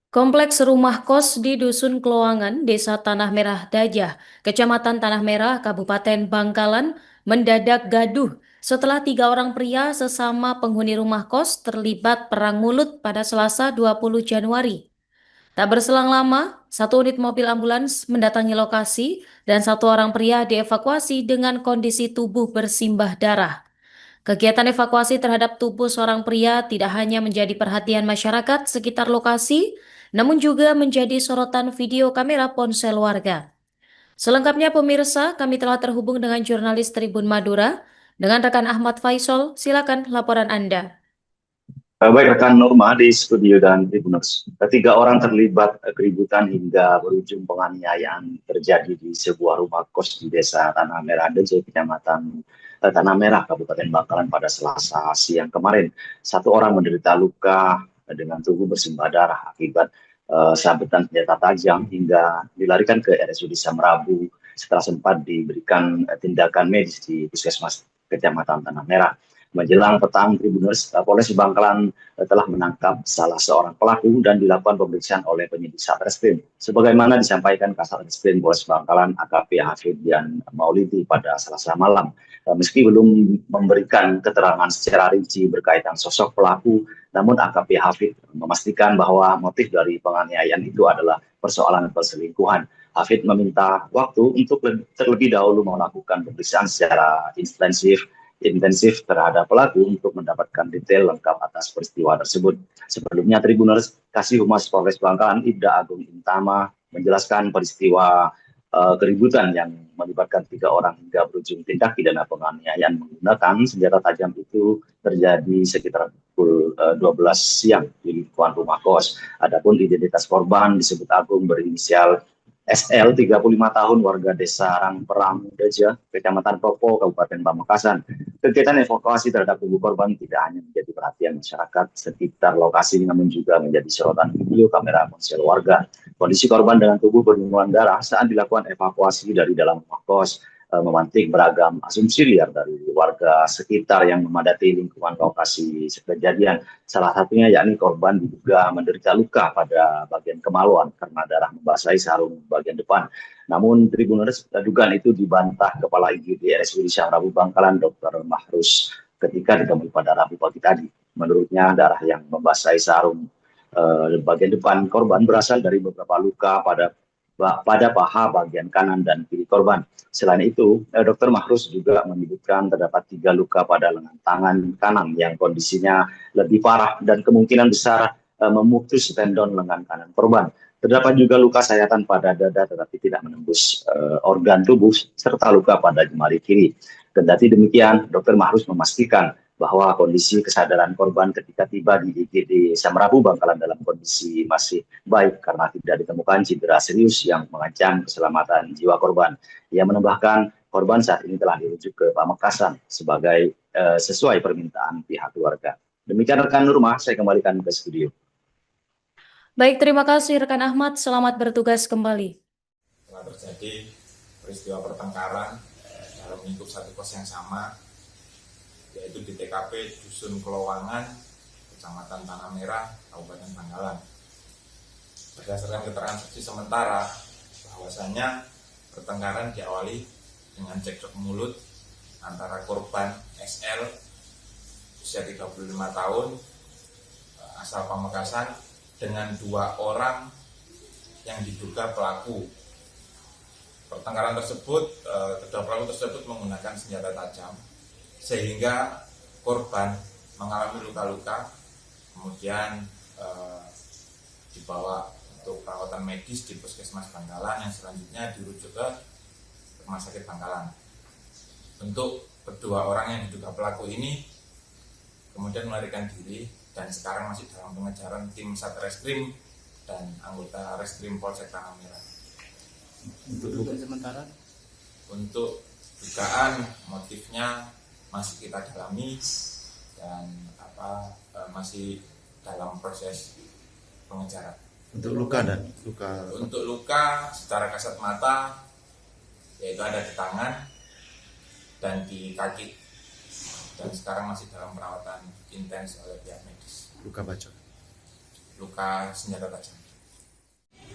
Kompleks rumah kos di Dusun Kloangan, Desa Tanah Merah Dajah, Kecamatan Tanah Merah, Kabupaten Bangkalan, mendadak gaduh setelah 3 orang pria sesama penghuni rumah kos terlibat perang mulut pada Selasa 20 Januari. Tak berselang lama, 1 unit mobil ambulans mendatangi lokasi dan 1 orang pria dievakuasi dengan kondisi tubuh bersimbah darah. Kegiatan evakuasi terhadap tubuh seorang pria tidak hanya menjadi perhatian masyarakat sekitar lokasi, namun juga menjadi sorotan video kamera ponsel warga. Selengkapnya pemirsa, kami telah terhubung dengan jurnalis Tribun Madura, dengan rekan Ahmad Faisal. Silakan laporan Anda. Baik rekan Norma di studio dan Tribuners. 3 orang terlibat keributan hingga berujung penganiayaan terjadi di sebuah rumah kos di Desa Tanah Merah Dejeh, Kecamatan Tanah Merah, Kabupaten Bangkalan pada Selasa siang kemarin. 1 orang menderita luka dengan tubuh bersimbah darah akibat sabetan senjata tajam hingga dilarikan ke RSUD Samrabu setelah sempat diberikan tindakan medis di Puskesmas Kecamatan Tanah Merah. Menjelang petang Tribuners, Polres Bangkalan telah menangkap salah seorang pelaku dan dilakukan pemeriksaan oleh penyidik Satreskrim. Sebagaimana disampaikan Kasat Reskrim Polres Bangkalan AKP Hafidyan Maulidi pada Selasa malam. Meski belum memberikan keterangan secara rinci berkaitan sosok pelaku, namun AKP Hafid memastikan bahwa motif dari penganiayaan itu adalah persoalan perselingkuhan. Hafid meminta waktu untuk terlebih dahulu melakukan pemeriksaan secara intensif terhadap pelaku untuk mendapatkan detail lengkap atas peristiwa tersebut. Sebelumnya, Tribuners, Kasih Humas Polres Bangkalan Ibda Agung Intama menjelaskan peristiwa keributan yang melibatkan 3 orang hingga berujung tindak pidana penganiayaan menggunakan senjata tajam itu terjadi sekitar pukul 12 siang di lingkungan rumah kos. Adapun identitas korban disebut Agung berinisial SL, 35 tahun, warga Desa Rangperang Dejeh, Kecamatan Topo, Kabupaten Pamekasan. Kegiatan evakuasi terhadap tubuh korban tidak hanya menjadi perhatian masyarakat sekitar lokasi, namun juga menjadi sorotan video kamera ponsel warga. Kondisi korban dengan tubuh berlumuran darah saat dilakukan evakuasi dari dalam rumah kos memantik beragam asumsi liar dari warga sekitar yang memadati lingkungan lokasi kejadian. Salah satunya yakni korban diduga menderita luka pada bagian kemaluan karena darah membasahi sarung bagian depan. Namun Tribuners, dugaan itu dibantah Kepala IGD RSUD Samrabu Bangkalan Dr. Mahrus ketika ditemui pada Rabu pagi tadi. Menurutnya darah yang membasahi sarung bagian depan korban berasal dari beberapa luka pada paha bagian kanan dan kiri korban. Selain itu, Dr. Mahrus juga menyebutkan terdapat 3 luka pada lengan tangan kanan yang kondisinya lebih parah dan kemungkinan besar memutus tendon lengan kanan korban. Terdapat juga luka sayatan pada dada tetapi tidak menembus organ tubuh serta luka pada jemari kiri. Kendati demikian, Dr. Mahrus memastikan bahwa kondisi kesadaran korban ketika tiba di IGD Samrabu Bangkalan dalam kondisi masih baik karena tidak ditemukan cedera serius yang mengancam keselamatan jiwa korban. Ia menambahkan korban saat ini telah dirujuk ke Pamekasan sebagai sesuai permintaan pihak keluarga. Demikian rekan Nurmah, saya kembalikan ke studio. Baik, terima kasih rekan Ahmad. Selamat bertugas kembali. Telah terjadi peristiwa pertengkaran dalam lingkup satu kos yang sama, yaitu di TKP Dusun Kloangan, Kecamatan Tanah Merah, Kabupaten Bangkalan. Berdasarkan keterangan saksi sementara, bahwasanya pertengkaran diawali dengan cekcok mulut antara korban SL, usia 35 tahun, asal Pamekasan, dengan 2 orang yang diduga pelaku. Pertengkaran tersebut, kedua pelaku tersebut menggunakan senjata tajam, sehingga korban mengalami luka-luka, kemudian dibawa untuk perawatan medis di Puskesmas Bangkalan yang selanjutnya dirujuk ke Rumah Sakit Bangkalan. Untuk kedua orang yang diduga pelaku ini kemudian melarikan diri dan sekarang masih dalam pengejaran tim Satreskrim dan anggota Reskrim Polsek Tanah Merah. Untuk dugaan sementara? Untuk dugaan motifnya masih kita dalami dan masih dalam proses pengejaran. Untuk luka dan luka Untuk luka secara kasat mata yaitu ada di tangan dan di kaki, dan sekarang masih dalam perawatan intens oleh pihak medis. luka bacok. Luka senjata tajam.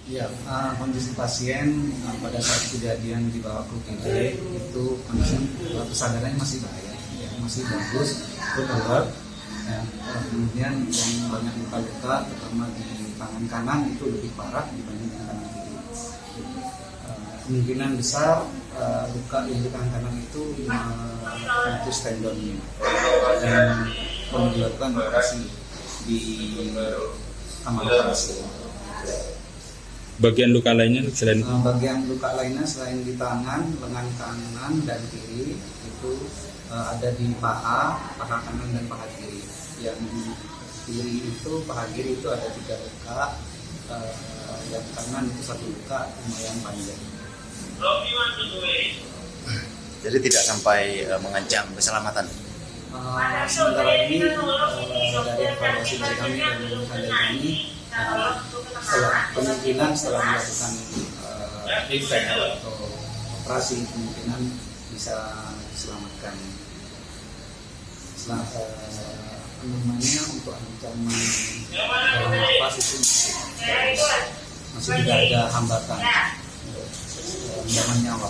Ya, kondisi pasien pada saat kejadian dibawa ke UGD itu kondisi kesadarannya masih baik, ya, masih bagus, good alert. Ya, kemudian yang banyak luka-luka, terutama di tangan kanan itu lebih parah dibanding tangan kiri. Kemungkinan besar luka di tangan kanan itu menembus tendonnya dan perlu dilakukan operasi di kamar operasi. Bagian luka lainnya selain Bagian luka lainnya selain di tangan, lengan kanan dan kiri itu ada di paha kanan dan paha kiri. Yang kiri itu, paha kiri itu ada 3 luka, yang kanan itu 1 luka lumayan panjang. Jadi tidak sampai mengancam keselamatan. Sementara ini dari evaluasi dari kami dan dari kami, setelah dilakukan repair atau operasi kemungkinan bisa diselamatkan. Namanya untuk ancaman dalam nafas itu masih tidak ada hambatan ancaman nyawa.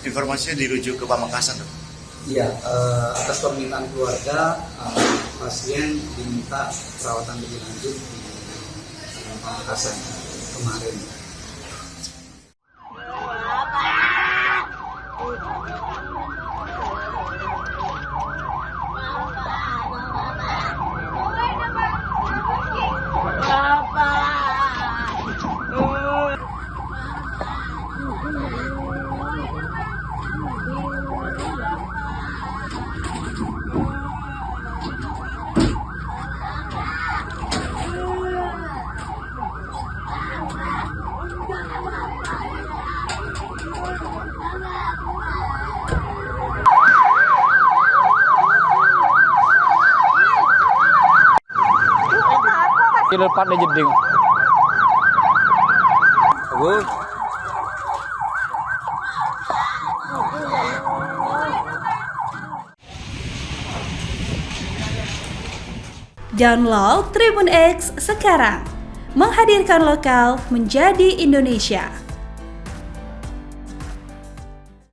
Informasinya dirujuk ke Pamekasan, dok. Iya, atas permintaan keluarga, pasien diminta perawatan lebih lanjut di Pamekasan kemarin. Lepat dia jeding. Bagus. Download Tribun X sekarang. Menghadirkan lokal menjadi Indonesia.